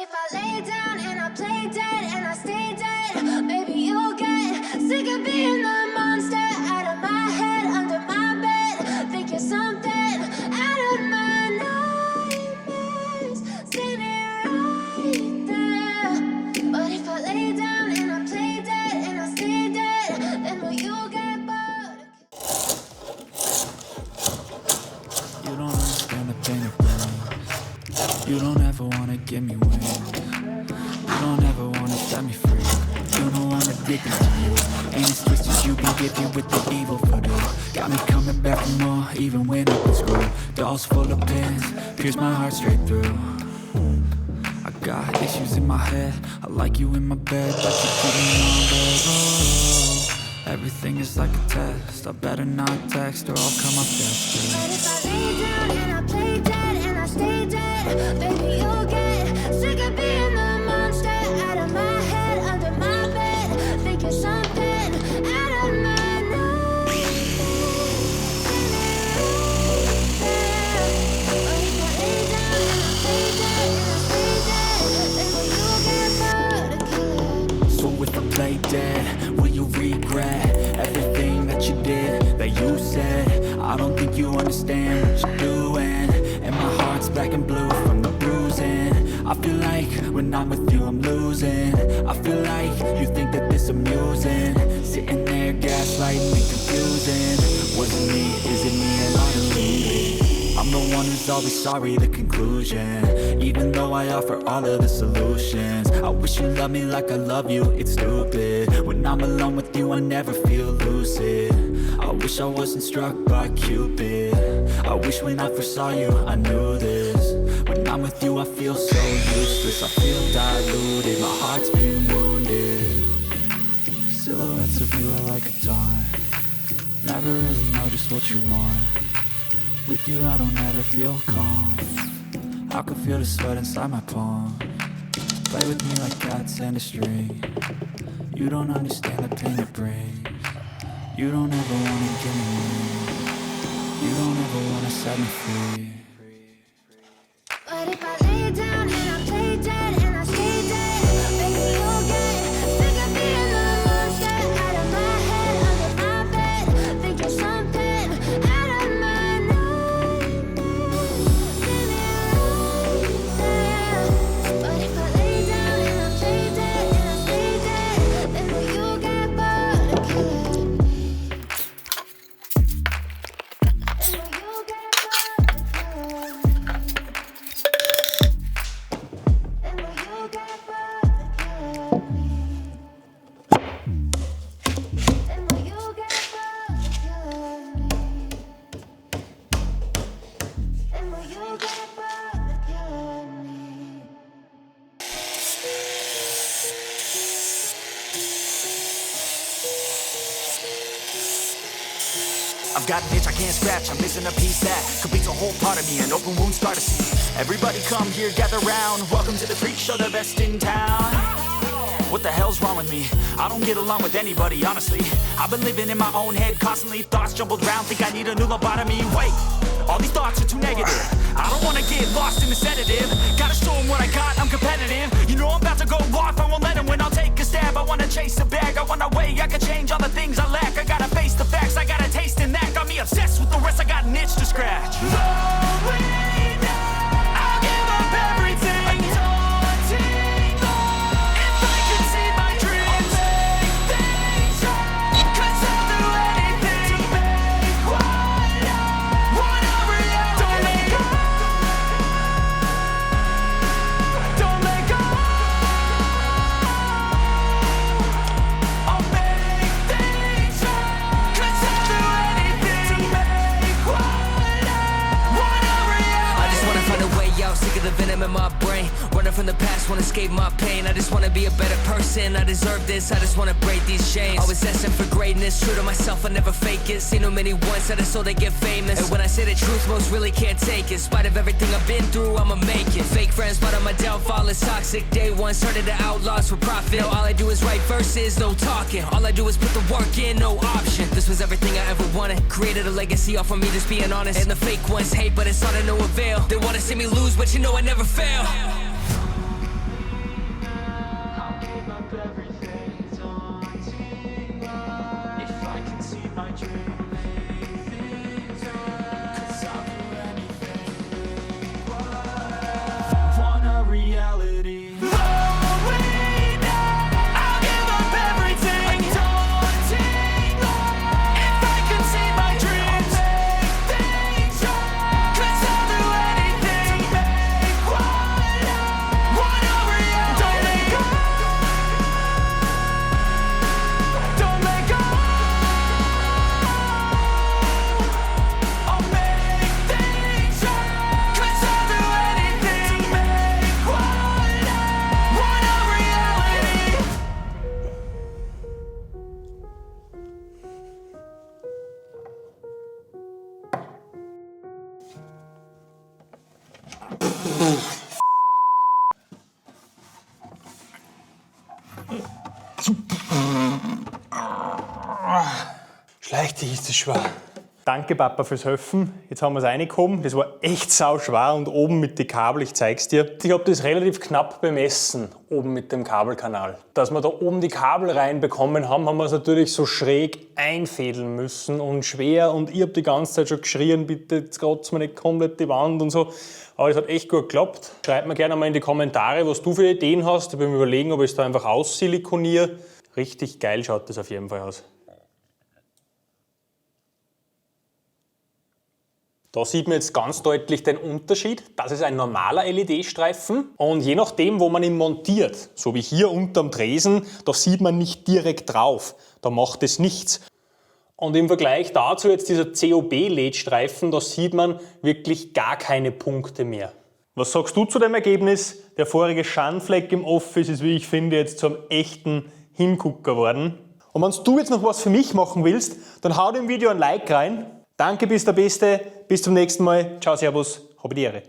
if I lay down and I play dead and I stay dead, maybe you'll get sick of being the monster out of my head, under my bed. Think you're something out of my nightmares, standing right there. But if I lay down and I play dead and I stay dead, then will you get bored? You don't understand the pain of pain. You don't ever wanna give me wings. You don't ever wanna set me free. You know I'm addicted to you. And it's twisted, you be gifted with the evil voodoo. Got me coming back for more, even when I've been screwed. Dolls full of pins, pierce my heart straight through. I got issues in my head, I like you in my bed, but you keep me on bed. Oh, everything is like a test, I better not text or I'll come up desperate. But if I lay down and I play dead and I stay dead, baby you'll get sick of being the monster out of my head, under my bed. Think you're something out of my nightmares. But if I lay down and I play dead and I stay dead, then will you get bored again? So if I play dead, will you regret everything that you did, that you said? I don't think you understand what you're doing, and my heart's black and blue from the bruising. I feel like when I'm with you I'm losing. I feel like you think that this amusing, sitting there gaslighting and confusing. Was it me? Is it me? Am I deluded? I'm the one who's always sorry, the conclusion. Even though I offer all of the solutions, I wish you loved me like I love you, it's stupid. When I'm alone with you I never feel lucid. I wish I wasn't struck by Cupid. I wish when I first saw you I knew this. When I'm with you I feel so useless, I feel diluted, my heart's been wounded. Silhouettes of you are like a taunt, never really know just what you want. With you I don't ever feel calm, I can feel the sweat inside my palm. Play with me like cats and a string. You don't understand the pain it brings. You don't ever wanna give me wings. You don't ever wanna set me free. But if I lay down and I play dead and I stay dead, baby you'll get sick of being the monster out of my head, under my bed. Think you're something out of my nightmares, standing right there. But if I lay down and I play dead and I stay dead, then will you get bored again? Then will you get bored again? Then will you get bored again? Then will you get bored again? Then will you get bored again? I've got an itch I can't scratch, I'm missing a piece that completes a whole part of me, an open wound scar to see. Everybody come here, gather round, welcome to the freak show, the best in town. What the hell's wrong with me? I don't get along with anybody, honestly. I've been living in my own head constantly, thoughts jumbled round, think I need a new lobotomy. Wait, all these thoughts are too negative, I don't wanna get lost in the sedative. Gotta show them what I got, I'm competitive. You know I'm about to go off, I won't let them win, I'll take a stab. I wanna chase a bag, I wanna weigh, I can change all the things I lack. I gotta face the facts, I got a taste in that. Got me obsessed with the rest, I got an itch to scratch. I'll give up everything, daunting thought. If I could see my dreams, I'll make things right. 'Cause I'll do anything to make what I want a reality. Don't let go, don't let go. I'll make things right. 'Cause I'll do anything to make what I want a reality. I just wanna find a way out, sick of the venom in my brain. Running from the past, wanna escape my pain. I just wanna be a better person, I deserve this. I just wanna break these chains. Always asking for greatness, true to myself, I never fake it. Seen too many once that I so they get famous. And when I say the truth, most really can't take it. In spite of everything I've been through, I'ma make it. Fake friends, but on my downfall is toxic. Day one, started to outlaws for profit. Now all I do is write verses, no talking. All I do is put the work in, no option. This was everything I ever wanted. Created a legacy off of me, just being honest. And the fake ones hate, but it's all to no avail. They wanna see me lose, but you know I never fail. Schleich dich, ist das schwer. Danke Papa fürs Helfen. Jetzt haben wir es reingehoben. Das war echt sauschwer und oben mit den Kabel, ich zeig's dir. Ich habe das relativ knapp bemessen, oben mit dem Kabelkanal. Dass wir da oben die Kabel reinbekommen haben, haben wir es natürlich so schräg einfädeln müssen und schwer. Und ich habe die ganze Zeit schon geschrien, bitte jetzt kratzt mir nicht komplett die Wand und so. Aber es hat echt gut geklappt. Schreib mir gerne mal in die Kommentare, was du für Ideen hast. Ich will mir überlegen, ob ich es da einfach aussilikoniere. Richtig geil schaut das auf jeden Fall aus. Da sieht man jetzt ganz deutlich den Unterschied. Das ist ein normaler LED-Streifen und je nachdem, wo man ihn montiert, so wie hier unterm Tresen, da sieht man nicht direkt drauf. Da macht es nichts. Und im Vergleich dazu jetzt dieser COB-LED-Streifen, da sieht man wirklich gar keine Punkte mehr. Was sagst du zu dem Ergebnis? Der vorige Schandfleck im Office ist, wie ich finde, jetzt zum echten Hingucker geworden. Und wenn du jetzt noch was für mich machen willst, dann hau dem Video ein Like rein. Danke, bist der Beste. Bis zum nächsten Mal. Ciao, servus. Habe die Ehre.